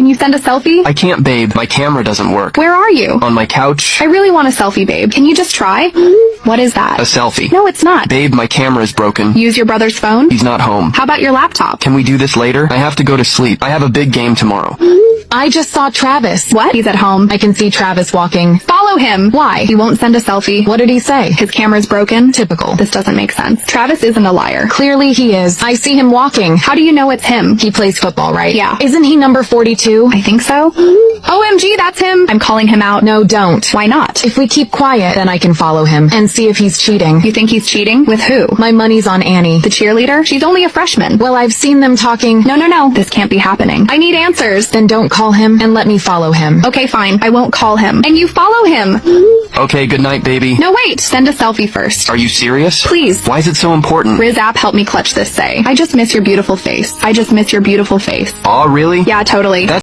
Can you send a selfie? I can't, babe. My camera doesn't work. Where are you? On my couch. I really want a selfie, babe. Can you just try? What is that? A selfie. No, it's not. Babe, my camera is broken. Use your brother's phone? He's not home. How about your laptop? Can we do this later? I have to go to sleep. I have a big game tomorrow. I just saw Travis. What? He's at home. I can see Travis walking. Follow him. Why? He won't send a selfie. What did he say? His camera's broken. Typical. This doesn't make sense. Travis isn't a liar. Clearly he is. I see him walking. How do you know it's him? He plays football, right? Yeah. Isn't he number 42? I think so. OMG, that's him. I'm calling him out. No, don't. Why not? If we keep quiet, then I can follow him and see if he's cheating. You think he's cheating? With who? My money's on Annie. The cheerleader? She's only a freshman. Well, I've seen them talking. No. This can't be happening. I need answers. Then don't call him and let me follow him. Okay, fine. I won't call him. And you follow him. Okay, good night, baby. No, wait. Send a selfie first. Are you serious? Please. Why is it so important? Riz app, help me clutch this say. I just miss your beautiful face. I just miss your beautiful face. Aw, really? Yeah, totally. That's